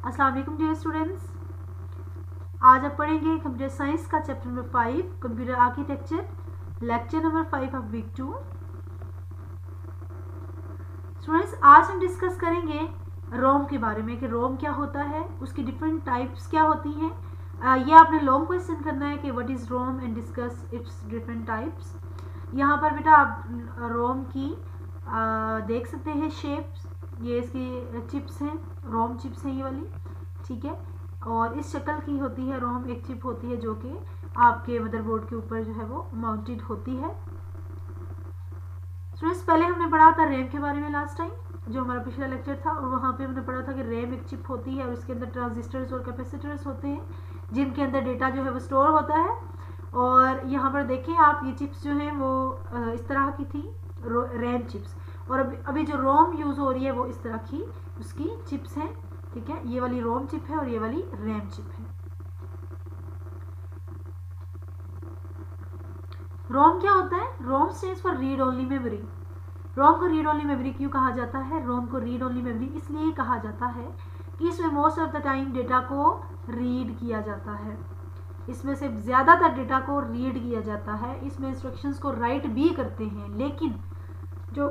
अस्सलाम वालेकुम dear students. आज आप पढ़ेंगे कंप्यूटर साइंस का chapter number 5 computer architecture, lecture number 5 of week 2। Students, आज हम डिस्कस करेंगे रोम के बारे में कि रोम क्या होता है, उसकी डिफरेंट टाइप्स क्या होती हैं। ये आपने लॉन्ग क्वेश्चन करना है कि what is ROM and discuss its different types. यहाँ पर बेटा आप रोम की देख सकते हैं शेप्स, ये इसकी चिप्स हैं, रोम चिप्स हैं ये वाली, ठीक है। और इस शक्ल की होती है रोम, एक चिप होती है जो कि आपके मदरबोर्ड के ऊपर जो है वो माउंटेड होती है। स्टूडेंट्स, पहले हमने पढ़ा था रैम के बारे में लास्ट टाइम, जो हमारा पिछला लेक्चर था, और वहाँ पे हमने पढ़ा था कि रैम एक चिप होती है और उसके अंदर ट्रांजिस्टर्स और कैपेसिटर्स होते हैं जिनके अंदर डेटा जो है वो स्टोर होता है। और यहाँ पर देखें आप, ये चिप्स जो हैं वो इस तरह की थी रैम चिप्स, और अभी जो रोम यूज़ हो रही है वो इस तरह की उसकी चिप्स हैं, ठीक है। ये वाली रोम चिप है और ये वाली रैम चिप है। रोम क्या होता है? ROM stands for read only memory. ROM को रीड ओनली मेमोरी क्यों कहा जाता है? रोम को रीड ओनली मेमोरी इसलिए कहा जाता है कि इसमें most of the time data को रीड किया जाता है, इसमें से ज़्यादातर डेटा को रीड किया जाता है। इसमें इंस्ट्रक्शंस को राइट भी करते हैं, लेकिन जो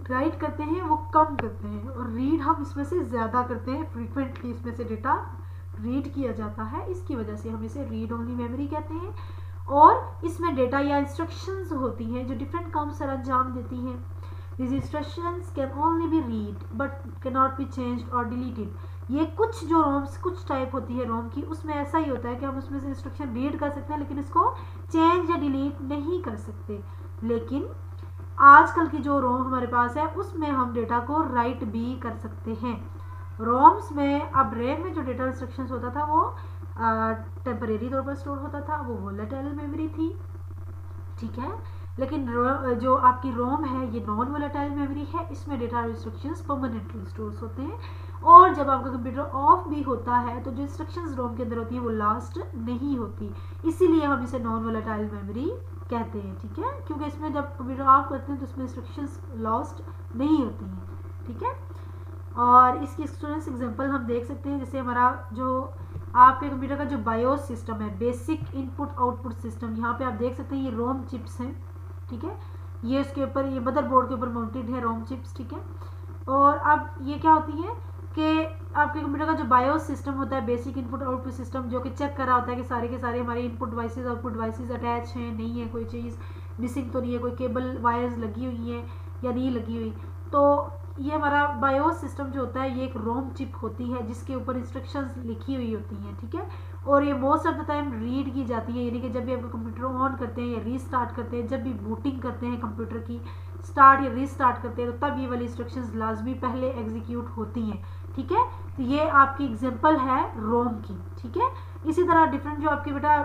राइट करते हैं वो कम करते हैं, और रीड हम इसमें से ज़्यादा करते हैं। फ्रीक्वेंटली इसमें से डेटा रीड किया जाता है, इसकी वजह से हम इसे रीड ओनली मेमोरी कहते हैं। और इसमें डेटा या इंस्ट्रक्शंस होती हैं जो डिफरेंट काम सर अंजाम देती हैं। This instructions can only be read but can not be changed और डिलीटेड। ये कुछ जो रोम्स कुछ टाइप होती है रोम की, उसमें ऐसा ही होता है कि हम उसमें से इंस्ट्रक्शन रीड कर सकते हैं लेकिन इसको चेंज या डिलीट नहीं कर सकते। लेकिन आजकल की जो रोम हमारे पास है उसमें हम डेटा को राइट भी कर सकते हैं। रोम्स में, अब रैम में जो डेटा इंस्ट्रक्शंस होता था वो टेम्परेरी तौर पर स्टोर होता था, वो वोलेटाइल मेमोरी थी, ठीक है। लेकिन जो आपकी रोम है ये नॉन वोलेटाइल मेमोरी है, इसमें डेटा इंस्ट्रक्शंस परमानेंटली स्टोर होते हैं। और जब आपका कंप्यूटर ऑफ भी होता है तो जो इंस्ट्रक्शंस रोम के अंदर होती हैं वो लास्ट नहीं होती, इसीलिए हम इसे नॉन वोलेटाइल मेमोरी कहते हैं, ठीक है। क्योंकि इसमें जब कंप्यूटर ऑफ करते हैं तो इसमें इंस्ट्रक्शंस लॉस्ट नहीं होती हैं, ठीक है। और इसकी स्टूडेंट्स एग्जांपल हम देख सकते हैं, जैसे हमारा जो आपके कंप्यूटर का जो बायोस सिस्टम है, बेसिक इनपुट आउटपुट सिस्टम, यहाँ पे आप देख सकते हैं ये रोम चिप्स हैं, ठीक है। ये उसके ऊपर, ये मदरबोर्ड के ऊपर माउंटेड है रोम चिप्स, ठीक है। और अब ये क्या होती है कि आपके कंप्यूटर का जो बायोस सिस्टम होता है, बेसिक इनपुट आउटपुट सिस्टम, जो कि चेक कर रहा होता है कि सारे के सारे हमारे input devices output devices attach हैं, नहीं है, कोई चीज़ मिसिंग तो नहीं है, कोई केबल वायर्स लगी हुई हैं या नहीं लगी हुई। तो ये हमारा बायोस सिस्टम जो होता है ये एक रोम चिप होती है जिसके ऊपर इंस्ट्रक्शंस लिखी हुई होती हैं, ठीक है। और ये most of the time read की जाती है, यानी कि जब भी आप कंप्यूटर ऑन करते हैं या रीस्टार्ट करते हैं, जब भी बूटिंग करते हैं कंप्यूटर की, स्टार्ट या रीस्टार्ट करते हैं, तो तब ये वाली इंस्ट्रक्शंस लाजमी पहले एग्जीक्यूट होती हैं, ठीक है। तो ये आपकी एग्जांपल है रोम की, ठीक है। इसी तरह डिफरेंट जो आपके बेटा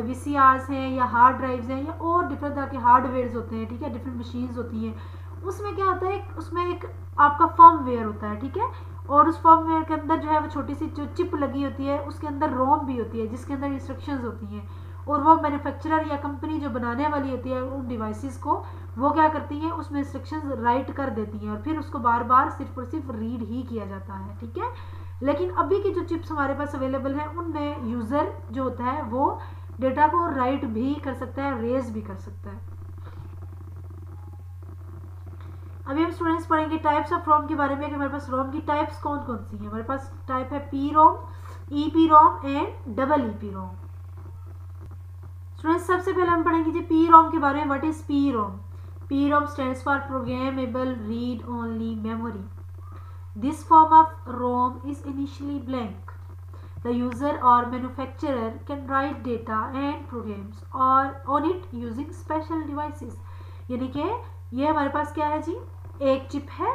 VCRs हैं या हार्ड ड्राइव्स हैं या और डिफरेंट तरह के हार्डवेयर्स होते हैं, ठीक है, डिफरेंट मशीन्स होती हैं, उसमें क्या होता है, उसमें एक आपका फर्मवेयर होता है, ठीक है। और उस फर्मवेयर के अंदर जो है वो छोटी सी जो चिप लगी होती है, उसके अंदर रोम भी होती है जिसके अंदर इंस्ट्रक्शंस होती हैं, और वो मैन्युफैक्चरर या कंपनी जो बनाने वाली होती है उन डिवाइसेस को, वो क्या करती है, उसमें इंस्ट्रक्शंस राइट कर देती हैं और फिर उसको बार बार सिर्फ और सिर्फ रीड ही किया जाता है, ठीक है। लेकिन अभी की जो चिप्स हमारे पास अवेलेबल हैं उनमें यूज़र जो होता है वो डेटा को राइट भी कर सकता है, रेज भी कर सकता है। अभी हम स्टूडेंट्स पढ़ेंगे टाइप्स ऑफ रोम के बारे में कि हमारे पास रोम की टाइप्स कौन कौन सी हैं। हमारे पास टाइप है P ROM, EP ROM and double EP ROM. Students, सबसे पहले हम पढ़ेंगे जी पी रोम के बारे में। What is P ROM? P ROM stands for programmable read only memory. This form of ROM is initially blank. The user or manufacturer can write data and programs or on it using special devices. यानी कि ये हमारे पास क्या है जी, एक chip है।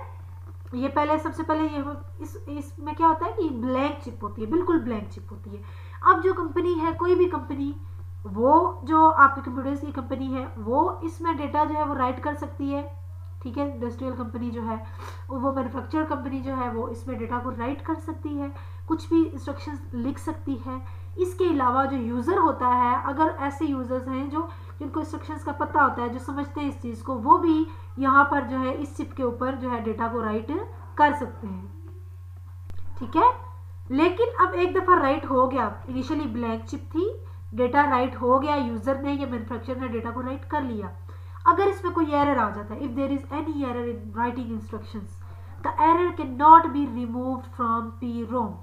ये पहले सबसे पहले ये इसमें क्या होता है कि ब्लैंक चिप होती है, बिल्कुल ब्लैंक चिप होती है। अब जो कंपनी है, कोई भी कंपनी, वो जो आपके कंप्यूटर्स की कंपनी है वो इसमें डेटा जो है वो राइट कर सकती है, ठीक है। इंडस्ट्रियल कंपनी जो है, वो मैन्युफैक्चर कंपनी जो है वो इसमें डेटा को राइट कर सकती है, कुछ भी इंस्ट्रक्शंस लिख सकती है। इसके अलावा जो यूज़र होता है, अगर ऐसे यूज़र्स हैं जिनको इंस्ट्रक्शंस का पता होता है, जो समझते हैं इस चीज़ को, वो भी यहाँ पर जो है इस चिप के ऊपर जो है डेटा को राइट कर सकते हैं, ठीक है। लेकिन अब एक दफ़ा राइट हो गया, इनिशियली ब्लैंक चिप थी, डेटा राइट हो गया, यूज़र ने या मैन्युफैक्चरर ने डेटा को राइट कर लिया। अगर इसमें कोई एरर आ जाता है, if there is any error in writing instructions, the error can not be removed from P ROM,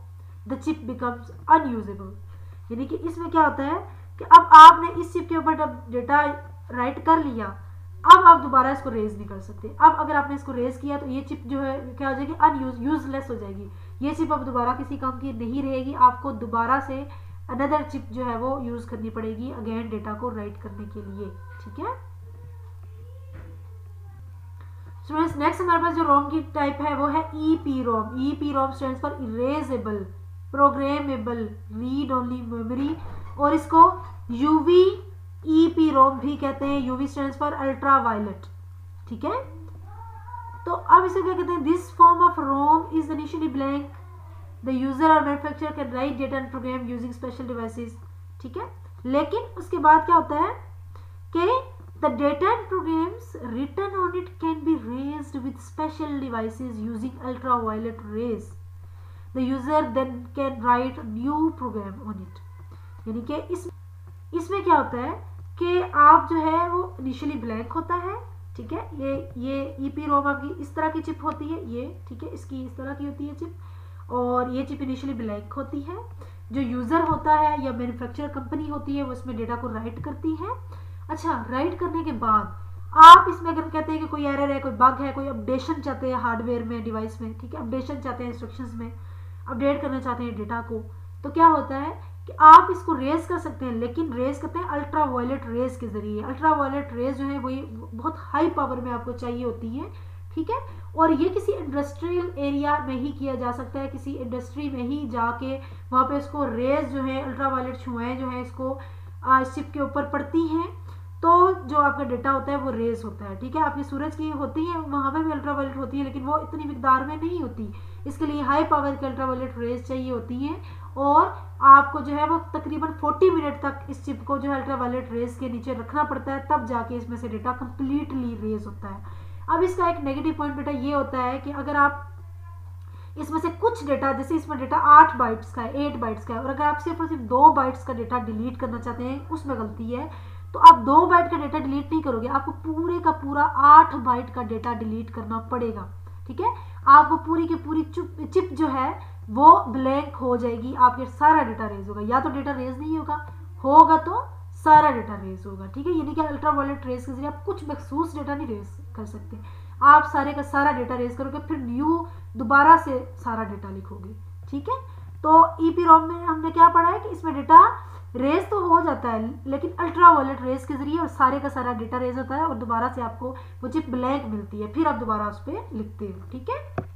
the chip becomes unusable. यानी कि इसमें क्या होता है कि अब आपने इस चिप के ऊपर डेटा राइट कर लिया, अब आप दोबारा इसको रेज नहीं कर सकते। अब अगर आपने इसको रेज किया तो ये चिप जो है क्या हो जाएगी, यूजलेस हो जाएगी। ये चिप अब दोबारा किसी काम की नहीं रहेगी, आपको दोबारा से अनदर चिप जो है वो यूज करनी पड़ेगी अगेन डेटा को राइट करने के लिए। ठीक है स्टूडेंट्स, नेक्स्ट हमारे पास जो रोम की टाइप है वो है EPROM. EP Rome stands for erasable programmable read only memory, और इसको यूवी ईपी रोम भी कहते हैं। UV stands for ultra violet. ठीक है, तो अब इसे क्या कहते हैं, this form of ROM is initially blank, the user और manufacturer can write data and program using special devices. ठीक है, लेकिन उसके बाद क्या होता है कि the data and programs written on it can be raised with special devices using ultraviolet rays. The user then can write a new program on it. यानी कि इसमें क्या होता है कि आप जो है वो इनिशियली ब्लैंक होता है। ठीक है, ये ईपी रोम आपकी इस तरह की चिप होती है, ये ठीक है, इसकी इस तरह की होती है चिप, और ये चिप इनिशियली ब्लैंक होती है। जो यूज़र होता है या मैन्युफैक्चरर कंपनी होती है वो इसमें डेटा को राइट करती है। अच्छा, राइट करने के बाद आप इसमें अगर कहते हैं कि कोई एरर है, कोई बग है, कोई अपडेशन चाहते हैं हार्डवेयर में, डिवाइस में, ठीक है, अपडेशन चाहते हैं इंस्ट्रक्शंस में, अपडेट करना चाहते हैं डेटा को, तो क्या होता है कि आप इसको रेज कर सकते हैं, लेकिन रेज करते हैं अल्ट्रा वायलेट रेज के जरिए। अल्ट्रा वायलेट रेज जो है वही बहुत हाई पावर में आपको चाहिए होती है। ठीक है, और ये किसी इंडस्ट्रियल एरिया में ही किया जा सकता है, किसी इंडस्ट्री में ही जाके वहाँ पे इसको रेज जो है अल्ट्रा वायलेट छुआएँ जो है इसको चिप के ऊपर पड़ती हैं, तो जो आपका डेटा होता है वो रेज होता है। ठीक है, आपकी सूरज की होती है, वहाँ पे भी अल्ट्रावायलेट होती है, लेकिन वो इतनी मिकदार में नहीं होती, इसके लिए हाई पावर की अल्ट्रावायलेट रेज चाहिए होती हैं, और आपको जो है वो तकरीबन 40 मिनट तक इस चिप को जो है अल्ट्रावायलेट रेज के नीचे रखना पड़ता है, तब जाके इसमें से डेटा कम्प्लीटली रेज होता है। अब इसका एक नेगेटिव पॉइंट बेटा ये होता है कि अगर आप इसमें से कुछ डेटा, जैसे इसमें डेटा 8 बाइट्स का है, 8 बाइट्स का है, और अगर आप सिर्फ और सिर्फ 2 बाइट्स का डेटा डिलीट करना चाहते हैं, उसमें गलती है, तो आप 2 बाइट का डेटा डिलीट नहीं करोगे, आपको पूरे का पूरा 8 बाइट का डेटा डिलीट करना पड़ेगा। ठीक है, आपको पूरी की पूरी चिप जो है वो ब्लैंक हो जाएगी, आपके सारा डेटा रेज होगा, या तो डेटा रेज नहीं होगा तो सारा डेटा रेज होगा। ठीक है, यानी कि अल्ट्रावायलेट रेज के जरिए आप कुछ मखसूस डेटा नहीं रेज कर सकते, आप सारे का सारा डेटा रेज करोगे, फिर न्यू दोबारा से सारा डेटा लिखोगे। ठीक है, तो ईपी रोम में हमने क्या पढ़ा है कि इसमें डेटा रेज तो हो जाता है, लेकिन अल्ट्रावायलेट रेज के जरिए सारे का सारा डेटा रेज होता है, और दोबारा से आपको वो चिप ब्लैंक मिलती है, फिर आप दोबारा उस पर लिखते हो। ठीक है,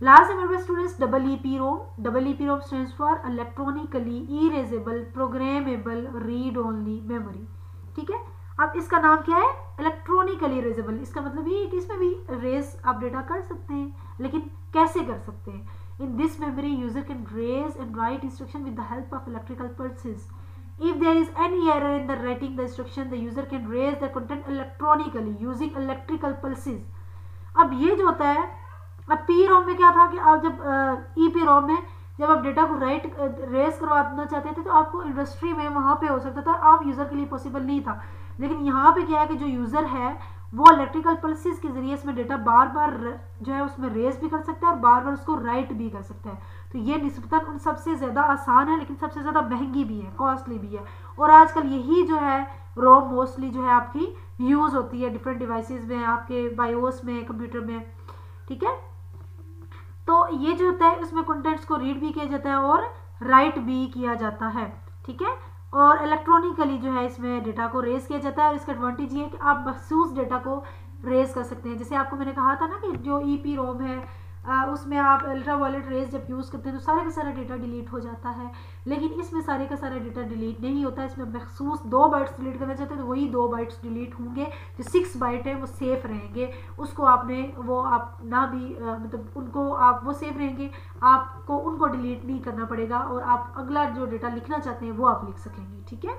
लास्ट हमारे पास students double EP Rome. Double EP Rome stands for electronically erasable programmable read only memory. ठीक है, अब इसका नाम क्या है, इलेक्ट्रॉनिकली इरेजेबल। इसका मतलब ये है कि इसमें भी रेज आप डेटा कर सकते हैं, लेकिन कैसे कर सकते हैं। In this memory, user can raise and write instruction with the help of electrical pulses. If there is any error in the writing the instruction, the user can raise the content electronically using electrical pulses. अब ये जो होता है, अब P ROM में क्या था कि आप जब ईपी रोम में जब आप डेटा को रेज करवाना चाहते थे, तो आपको इंडस्ट्री में वहाँ पे हो सकता था, आम यूज़र के लिए पॉसिबल नहीं था। लेकिन यहाँ पे क्या है कि जो यूज़र है वो इलेक्ट्रिकल पल्सेस के जरिए इसमें डेटा बार बार जो है उसमें रेज भी कर सकता है और बार बार उसको राइट भी कर सकता है। तो ये निस्बतन उन सबसे ज़्यादा आसान है, लेकिन सबसे ज़्यादा महंगी भी है, कॉस्टली भी है, और आजकल यही जो है रोम मोस्टली जो है आपकी यूज़ होती है डिफरेंट डिवाइसेस में, आपके बायोस में, कंप्यूटर में। ठीक है, तो ये जो होता है उसमें कंटेंट्स को रीड भी किया जाता है और राइट भी किया जाता है। ठीक है, और इलेक्ट्रॉनिकली जो है इसमें डेटा को रेज किया जाता है, और इसका एडवांटेज ये है कि आप मखसूस डेटा को रेज कर सकते हैं। जैसे आपको मैंने कहा था ना कि जो ईपी रोम है उसमें आप अल्ट्रावायलेट रेज जब यूज़ करते हैं तो सारे का सारा डेटा डिलीट हो जाता है, लेकिन इसमें सारे का सारा डेटा डिलीट नहीं होता है। इसमें मखसूस 2 बाइट्स डिलीट करना चाहते हैं तो वही 2 बाइट्स डिलीट होंगे, जो 6 बाइट है वो सेफ रहेंगे, उसको आपने वो आप ना भी मतलब उनको आप वो सेफ रहेंगे, आपको उनको डिलीट नहीं करना पड़ेगा, और आप अगला जो डेटा लिखना चाहते हैं वो आप लिख सकेंगे। ठीक है,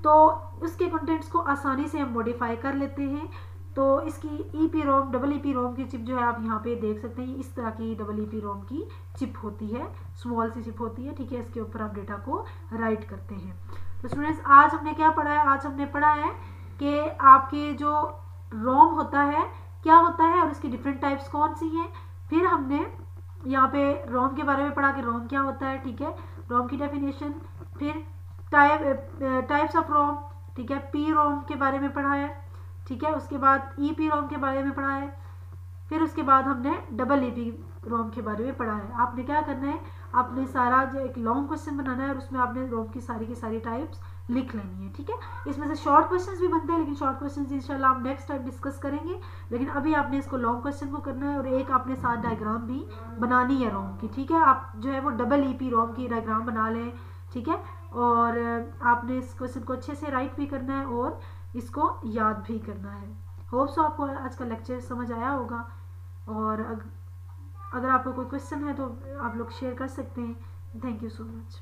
तो उसके कंटेंट्स को आसानी से हम मॉडिफाई कर लेते हैं। तो इसकी ईपी रोम, डबल ईपी रोम की चिप जो है आप यहाँ पे देख सकते हैं, इस तरह की डबल ईपी रोम की चिप होती है, स्मॉल सी चिप होती है, ठीक है। इसके ऊपर आप डेटा को राइट करते हैं। तो स्टूडेंट्स आज हमने क्या पढ़ा है, आज हमने पढ़ा है कि आपके जो रोम होता है क्या होता है और इसकी डिफरेंट टाइप्स कौन सी हैं। फिर हमने यहाँ पे रोम के बारे में पढ़ा कि रोम क्या होता है, ठीक है, रोम की डेफिनेशन। फिर टाइप्स ऑफ रोम, ठीक है, पी रोम के बारे में पढ़ा है, ठीक है। उसके बाद ईपी रोम के बारे में पढ़ा है। फिर उसके बाद हमने डबल ईपी रोम के बारे में पढ़ा है। आपने क्या करना है, आपने सारा जो एक लॉन्ग क्वेश्चन बनाना है और उसमें आपने रोम की सारी टाइप्स लिख लेनी है, ठीक है। इसमें से शॉर्ट क्वेश्चंस भी बनते हैं, लेकिन शॉर्ट क्वेश्चंस इंशाल्लाह हम नेक्स्ट टाइम डिस्कस करेंगे। लेकिन अभी आपने इसको लॉन्ग क्वेश्चन को करना है और एक आपने साथ डायग्राम भी बनानी है रोम की, ठीक है। आप जो है वो डबल ईपी रोम की डायग्राम बना लें, ठीक है। और आपने इस क्वेश्चन को अच्छे से राइट भी करना है और इसको याद भी करना है। होप सो आपको आज का लेक्चर समझ आया होगा। और अगर आपको कोई क्वेश्चन है तो आप लोग शेयर कर सकते हैं। Thank you so much.